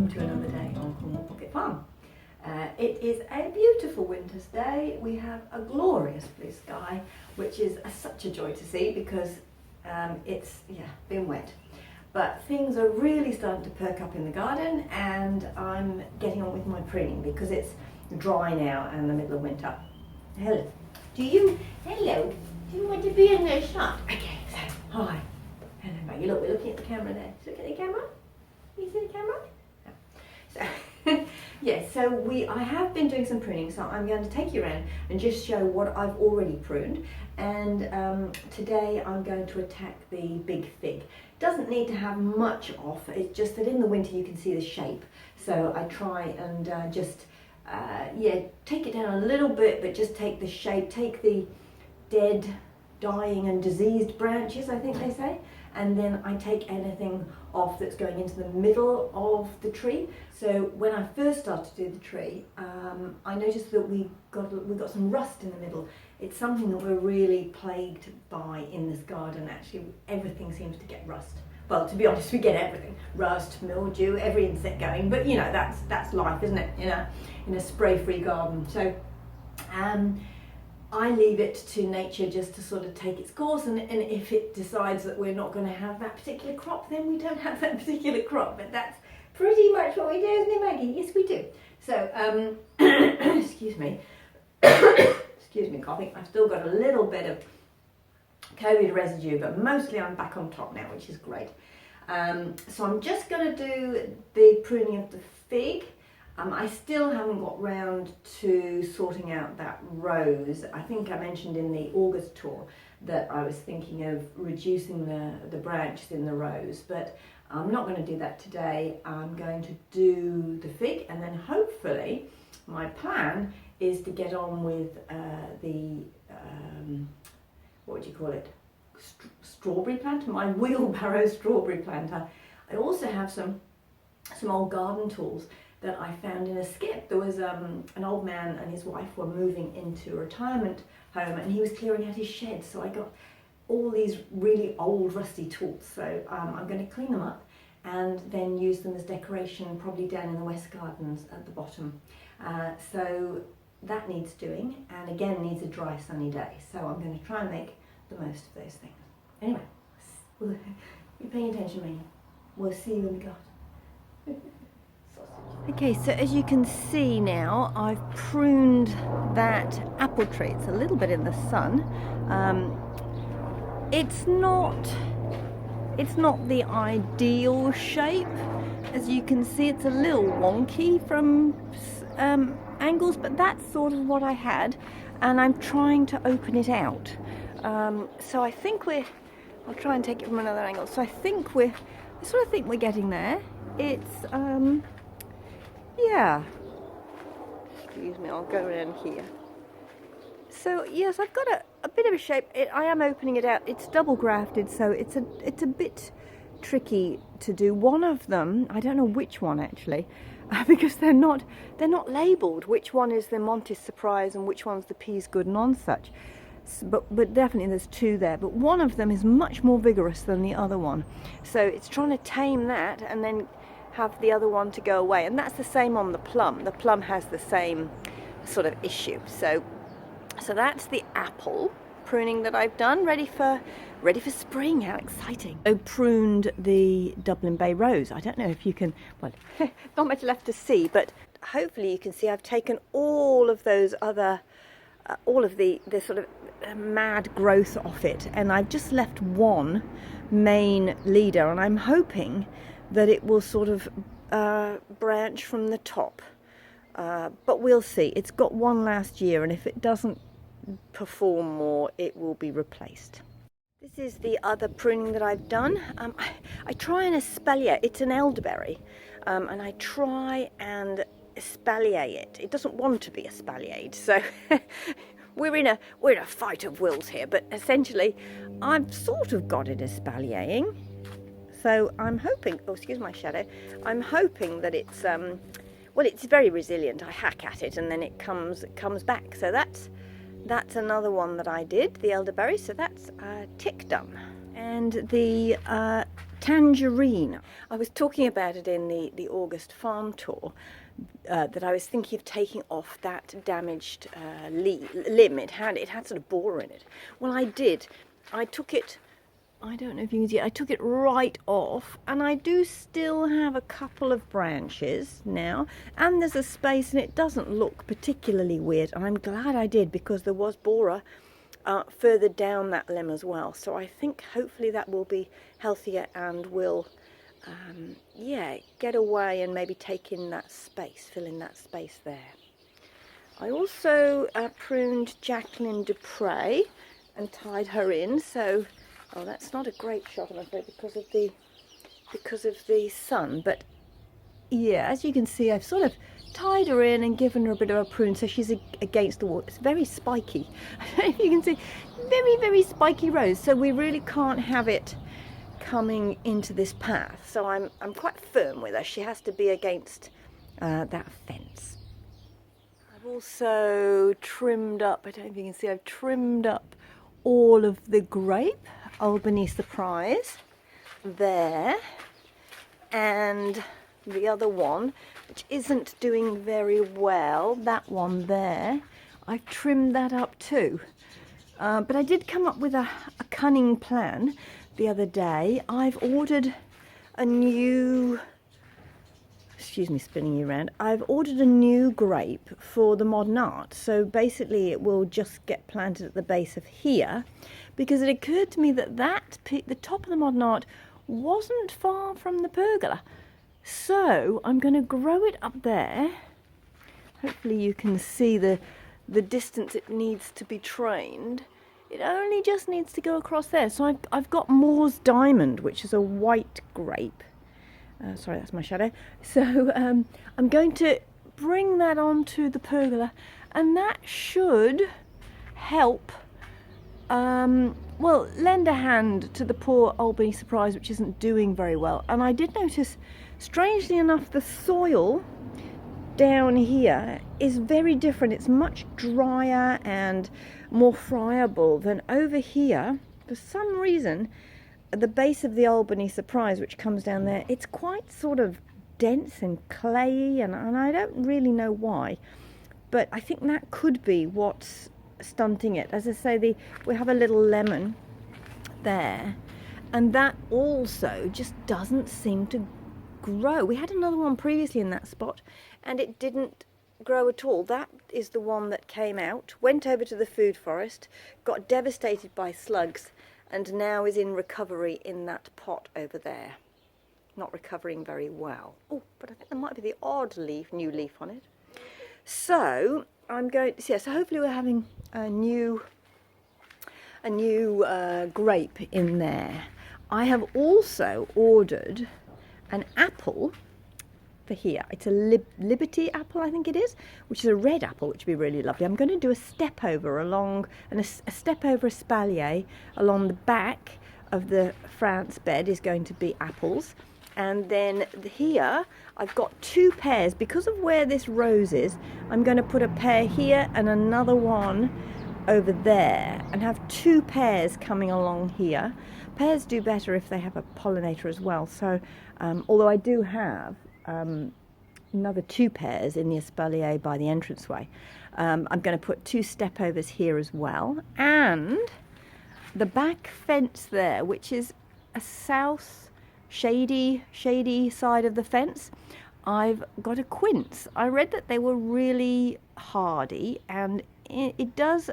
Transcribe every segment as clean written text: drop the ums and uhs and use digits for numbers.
welcome to another day on Cornwall Pocket Farm. It is a beautiful winter's day. We have a glorious blue sky, which is such a joy to see because it's been wet. But things are really starting to perk up in the garden, and I'm getting on with my pruning because it's dry now and the middle of winter. Hello. Do you want to be in the shot? Okay, so hi. Hello, Maggie. Look, we're looking at the camera there. Look at the camera. You see the camera? No. So, I have been doing some pruning, so I'm going to take you around and just show what I've already pruned. And today I'm going to attack the big fig. Doesn't need to have much off, it's just that in the winter you can see the shape. So I try and take it down a little bit, but just take the shape, take the dead, dying and diseased branches, I think they say. And then I take anything off that's going into the middle of the tree. So when I first started to do the tree, I noticed that we got some rust in the middle. It's something that we're really plagued by in this garden. Actually, everything seems to get rust. Well, to be honest, we get everything: rust, mildew, every insect going. But you know, that's life, isn't it? In a spray-free garden. So I leave it to nature just to sort of take its course, and if it decides that we're not going to have that particular crop, then we don't have that particular crop. But that's pretty much what we do, isn't it, Maggie? Yes, we do. So, excuse me. Excuse me, coughing. I've still got a little bit of COVID residue, but mostly I'm back on top now, which is great. So I'm just going to do the pruning of the fig. I still haven't got round to sorting out that rose. I think I mentioned in the August tour that I was thinking of reducing the branches in the rose, but I'm not going to do that today. I'm going to do the fig, and then hopefully my plan is to get on with what do you call it? Strawberry planter, my wheelbarrow strawberry planter. I also have some old garden tools that I found in a skip. There was an old man and his wife were moving into a retirement home, and he was clearing out his shed, so I got all these really old rusty tools. So I'm going to clean them up and then use them as decoration, probably down in the west gardens at the bottom. So that needs doing, and again needs a dry sunny day, so I'm going to try and make the most of those things. Anyway, you're paying attention, Mania. We'll see you in the garden. Okay, so as you can see now, I've pruned that apple tree. It's a little bit in the sun. It's not the ideal shape. As you can see, it's a little wonky from angles, but that's sort of what I had, and I'm trying to open it out. So I think I'll try and take it from another angle. So I sort of think we're getting there. It's excuse me, I'll go around here. So yes, I've got a bit of a shape. I am opening it out. It's double grafted, so it's a bit tricky to do. One of them, I don't know which one actually, because they're not labelled. Which one is the Monty's Surprise and which one's the Peas Good and such. But definitely there's two there. But one of them is much more vigorous than the other one. So it's trying to tame that and then have the other one to go away. And that's the same on the plum. The plum has the same sort of issue. So that's the apple pruning that I've done, ready for spring. How exciting. I pruned the Dublin Bay rose. I don't know if you can, well, not much left to see, but hopefully you can see I've taken all of those other all of the sort of mad growth off it, and I've just left one main leader, and I'm hoping that it will sort of branch from the top, but we'll see. It's got one last year, and if it doesn't perform more, it will be replaced. This is the other pruning that I've done. I try and espalier. It's an elderberry, and I try and espalier it. It doesn't want to be espaliered, so we're in a fight of wills here. But essentially, I've sort of got it espaliering. So I'm hoping. Oh, excuse my shadow. I'm hoping that it's well, it's very resilient. I hack at it and then it comes back. So that's another one that I did, the elderberry. So that's tick done. And the tangerine. I was talking about it in the August farm tour, that I was thinking of taking off that damaged limb. It had sort of borer in it. Well, I did. I took it, I don't know if you can see it, I took it right off, and I do still have a couple of branches now, and there's a space, and it doesn't look particularly weird, and I'm glad I did, because there was borer further down that limb as well. So I think hopefully that will be healthier and will yeah, get away and maybe take in that space, fill in that space there. I also pruned Jacqueline Dupre and tied her in. So, oh, that's not a great shot, I'm afraid, because of the sun. But yeah, as you can see, I've sort of tied her in and given her a bit of a prune, so she's against the wall. It's very spiky. I don't know if you can see, very, very spiky rose. So we really can't have it coming into this path. So I'm quite firm with her. She has to be against that fence. I've also trimmed up, I don't know if you can see, I've trimmed up all of the grape, Albany Surprise, there, and the other one, which isn't doing very well, that one there, I've trimmed that up too. But I did come up with a cunning plan the other day. I've ordered a new, excuse me spinning you around, I've ordered a new grape for the modern art. So basically it will just get planted at the base of here, because it occurred to me that the top of the modern art wasn't far from the pergola. So I'm going to grow it up there. Hopefully you can see the distance it needs to be trained. It only just needs to go across there. So I've got Moore's Diamond, which is a white grape. Sorry, that's my shadow. So I'm going to bring that onto the pergola, and that should help, well, lend a hand to the poor Albany Surprise, which isn't doing very well. And I did notice, strangely enough, the soil down here is very different. It's much drier and more friable than over here. For some reason, at the base of the Albany Surprise, which comes down there, it's quite sort of dense and clayey, and I don't really know why, but I think that could be what's stunting it. As I say, we have a little lemon there, and that also just doesn't seem to grow. We had another one previously in that spot, and it didn't grow at all. That is the one that came out, went over to the food forest, got devastated by slugs, and now is in recovery in that pot over there. Not recovering very well. Oh, but I think there might be the odd new leaf on it. So I'm going to see. So hopefully we're having a new grape in there. I have also ordered an apple for here. It's a Liberty apple, I think it is, which is a red apple, which would be really lovely. I'm going to do a step over along, and a step over espalier along the back of the France bed is going to be apples. And then here I've got two pairs. Because of where this rose is, I'm going to put a pair here and another one over there, and have two pairs coming along here. Pears do better if they have a pollinator as well. So although I do have another two pairs in the espalier by the entranceway, I'm going to put two step overs here as well, and the back fence there, which is a south shady side of the fence, I've got a quince. I read that they were really hardy, and it does,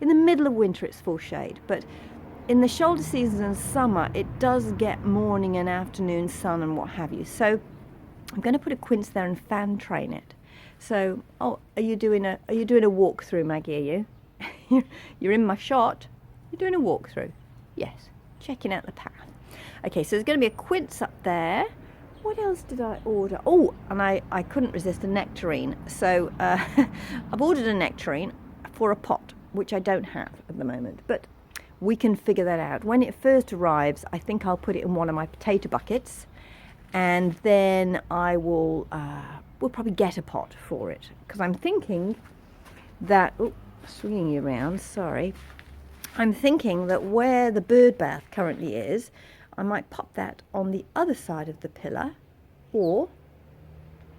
in the middle of winter it's full shade, but in the shoulder seasons and summer it does get morning and afternoon sun and what have you. So I'm going to put a quince there and fan train it. So, oh, are you doing a walkthrough, Maggie? Are you? You're in my shot. You're doing a walkthrough. Yes, checking out the path. Okay, so there's going to be a quince up there. What else did I order? Oh, and I couldn't resist a nectarine. So I've ordered a nectarine for a pot, which I don't have at the moment, but we can figure that out. When it first arrives, I think I'll put it in one of my potato buckets, and then I will we'll probably get a pot for it, because I'm thinking that, oh, swinging you around, sorry, I'm thinking that where the bird bath currently is, I might pop that on the other side of the pillar, or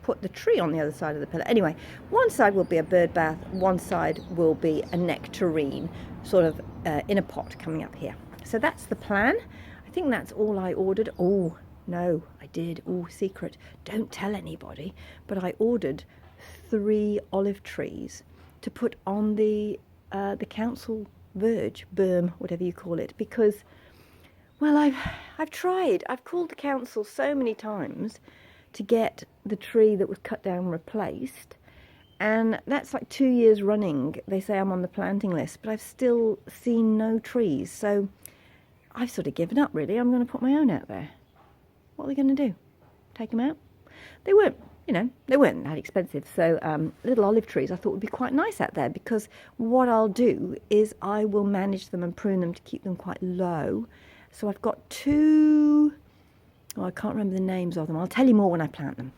put the tree on the other side of the pillar. Anyway, one side will be a bird bath, one side will be a nectarine, sort of in a pot coming up here. So that's the plan. I think that's all I ordered. Oh, no, I did. Oh, secret. Don't tell anybody. But I ordered 3 olive trees to put on the council verge, berm, whatever you call it, because, well, I've tried. I've called the council so many times to get the tree that was cut down replaced, and that's like 2 years running. They say I'm on the planting list, but I've still seen no trees, so I've sort of given up, really. I'm going to put my own out there. What are we going to do? Take them out? They weren't, they weren't that expensive, so little olive trees I thought would be quite nice out there, because what I'll do is I will manage them and prune them to keep them quite low. So I've got 2, I can't remember the names of them. I'll tell you more when I plant them.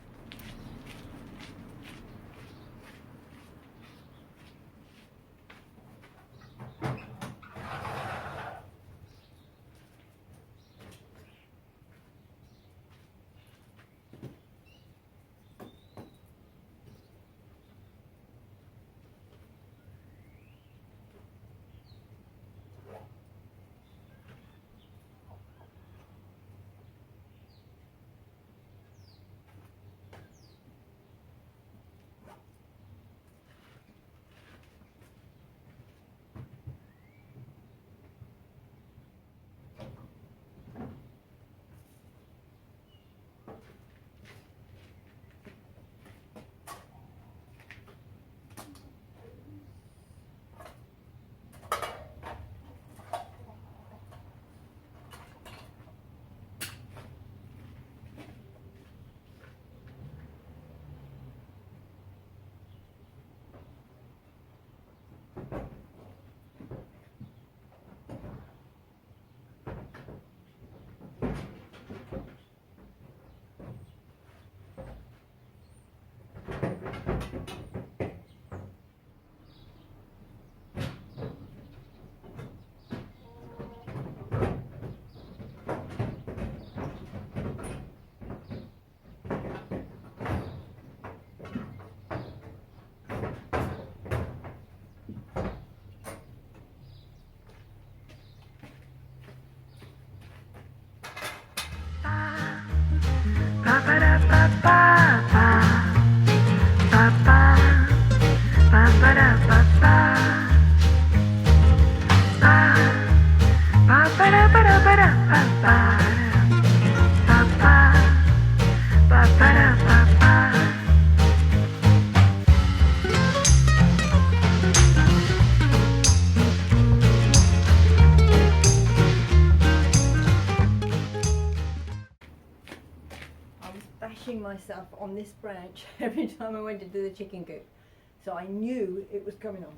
Myself on this branch every time I went to do the chicken coop, so I knew it was coming on.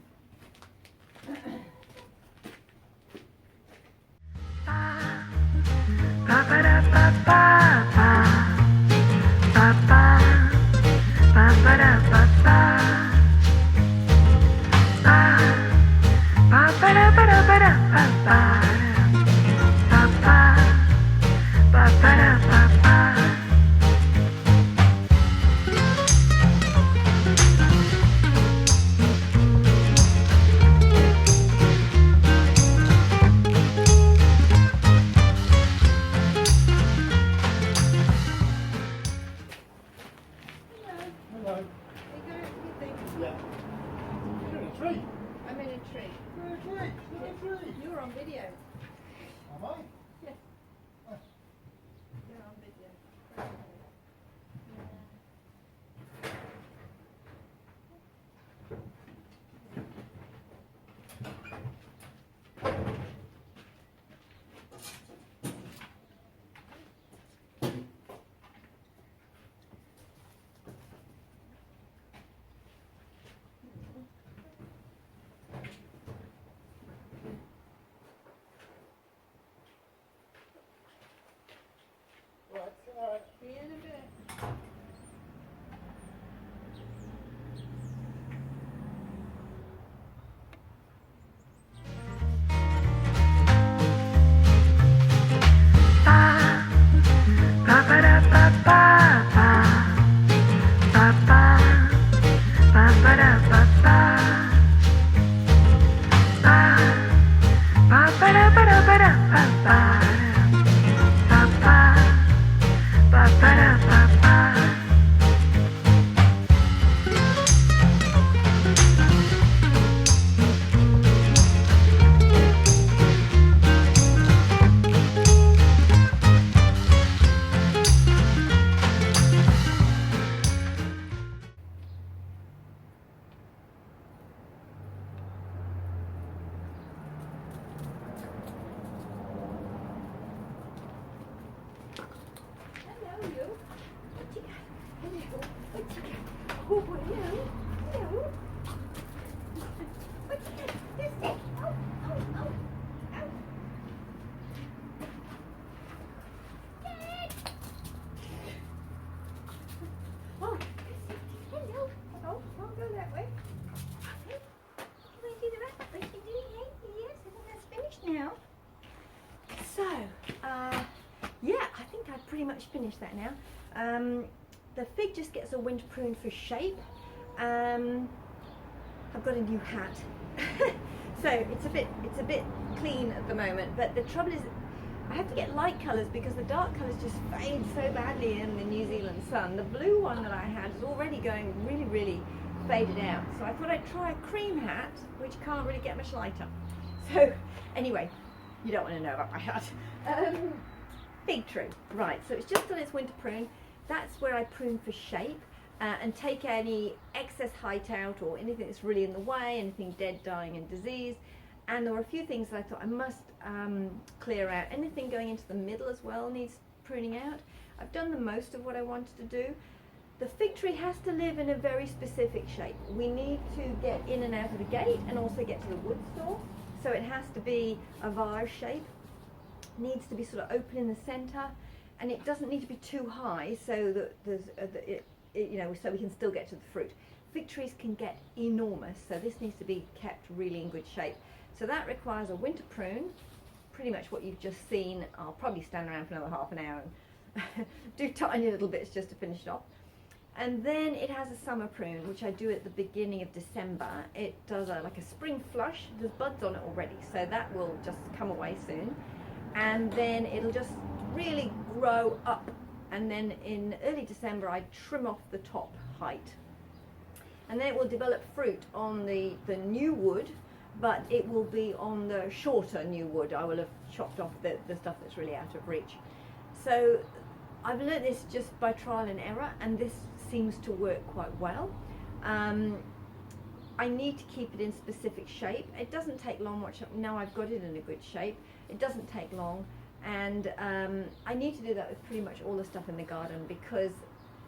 You're on video. Am I? Yes. You're on video. See you in a bit. Bye. pretty much finished that now. The fig just gets a winter prune for shape. I've got a new hat, so it's a bit clean at the moment. But the trouble is, I have to get light colours because the dark colours just fade so badly in the New Zealand sun. The blue one that I had is already going really faded out. So I thought I'd try a cream hat, which can't really get much lighter. So anyway, you don't want to know about my hat. Fig tree, right? So it's just done its winter prune. That's where I prune for shape. And take any excess height out or anything that's really in the way, anything dead, dying and disease. And there were a few things that I thought I must clear out. Anything going into the middle as well needs pruning out. I've done the most of what I wanted to do. The fig tree has to live in a very specific shape. We need to get in and out of the gate and also get to the wood store. So it has to be a vase shape. Needs to be sort of open in the centre, and it doesn't need to be too high so that there's so we can still get to the fruit. Fig trees can get enormous, so this needs to be kept really in good shape. So that requires a winter prune, pretty much what you've just seen. I'll probably stand around for another half an hour and do tiny little bits just to finish it off. And then it has a summer prune, which I do at the beginning of December. It does like a spring flush. There's buds on it already, so that will just come away soon. And then it'll just really grow up. And then in early December, I trim off the top height. And then it will develop fruit on the new wood, but it will be on the shorter new wood. I will have chopped off the stuff that's really out of reach. So I've learnt this just by trial and error, and this seems to work quite well. I need to keep it in specific shape. It doesn't take long. Now I've got it in a good shape. It doesn't take long. And I need to do that with pretty much all the stuff in the garden because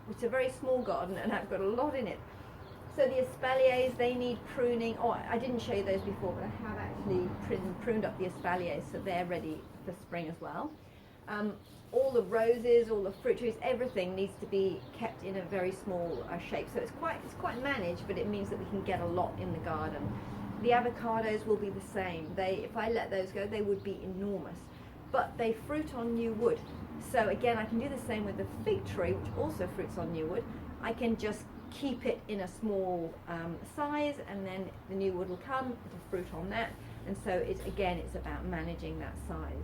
it's a very small garden and I've got a lot in it. So the espaliers, they need pruning. Oh, I didn't show you those before, but I have actually pruned up the espaliers, so they're ready for spring as well. All the roses, all the fruit trees, everything needs to be kept in a very small shape. So it's quite managed, but it means that we can get a lot in the garden. The avocados will be the same. If I let those go, they would be enormous. But they fruit on new wood. So again, I can do the same with the fig tree, which also fruits on new wood. I can just keep it in a small size, and then the new wood will come, it'll fruit on that. And so it's about managing that size.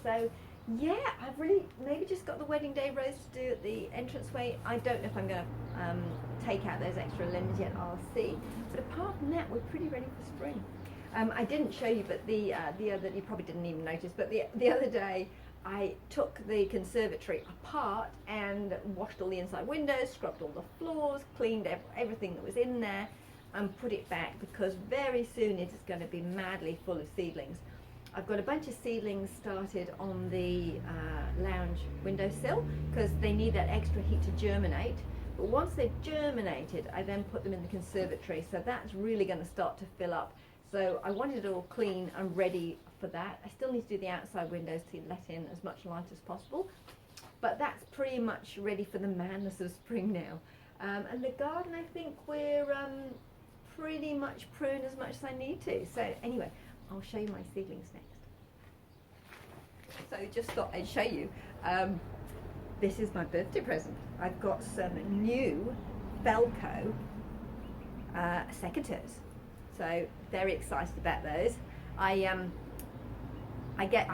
So yeah, I've really maybe just got the wedding day rose to do at the entranceway. I don't know if I'm going to take out those extra limbs yet, I'll see. But apart from that, we're pretty ready for spring. I didn't show you, but the other, you probably didn't even notice, but the other day I took the conservatory apart and washed all the inside windows, scrubbed all the floors, cleaned everything that was in there and put it back because very soon it is going to be madly full of seedlings. I've got a bunch of seedlings started on the lounge windowsill because they need that extra heat to germinate. But once they've germinated, I then put them in the conservatory, so that's really going to start to fill up. So I wanted it all clean and ready for that. I still need to do the outside windows to let in as much light as possible. But that's pretty much ready for the madness of spring now. And the garden, I think we're pretty much pruned as much as I need to. So anyway, I'll show you my seedlings next. So just thought I'd show you. This is my birthday present. I've got some new Felco secateurs. So very excited about those. I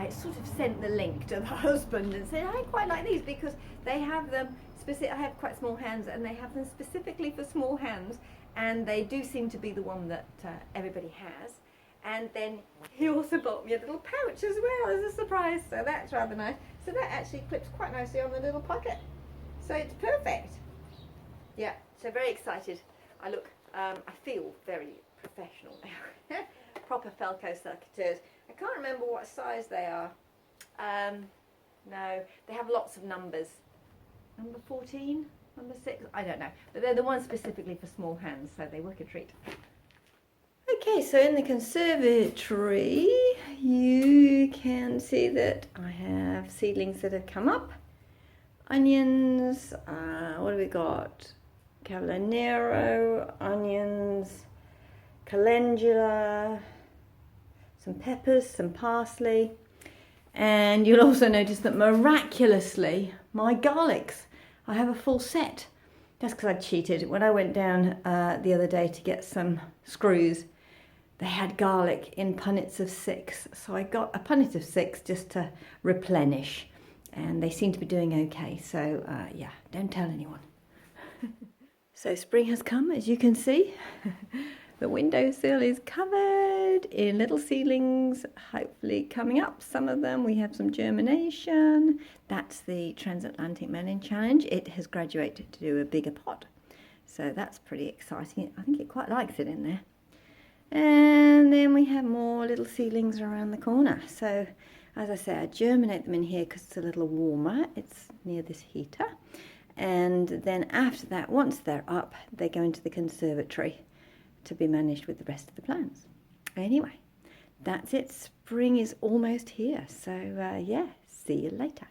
sort of sent the link to the husband and said I quite like these because they have them I have quite small hands and they have them specifically for small hands, and they do seem to be the one that everybody has. And then he also bought me a little pouch as well as a surprise, so that's rather nice. So that actually clips quite nicely on the little pocket, so it's perfect. Yeah, so very excited. I feel very professional now. Proper Felco secateurs. I can't remember what size they are. No, they have lots of numbers. Number 14, number 6, I don't know. But they're the ones specifically for small hands, so they work a treat. Okay, so in the conservatory, you can see that I have seedlings that have come up. Onions, what have we got? Cavallonero, onions, calendula, some peppers, some parsley, And you'll also notice that miraculously, my garlics, I have a full set. That's because I cheated. When I went down the other day to get some screws, they had garlic in punnets of 6. So I got a punnet of 6 just to replenish. And they seem to be doing okay. So yeah, don't tell anyone. So spring has come, as you can see. The windowsill is covered in little seedlings, hopefully coming up. Some of them, we have some germination. That's the Transatlantic Melon Challenge. It has graduated to do a bigger pot. So that's pretty exciting. I think it quite likes it in there. And then we have more little seedlings around the corner. So as I say, I germinate them in here because it's a little warmer. It's near this heater. And then after that, once they're up, they go into the conservatory to be managed with the rest of the plants. Anyway, that's it. Spring is almost here. So yeah, see you later.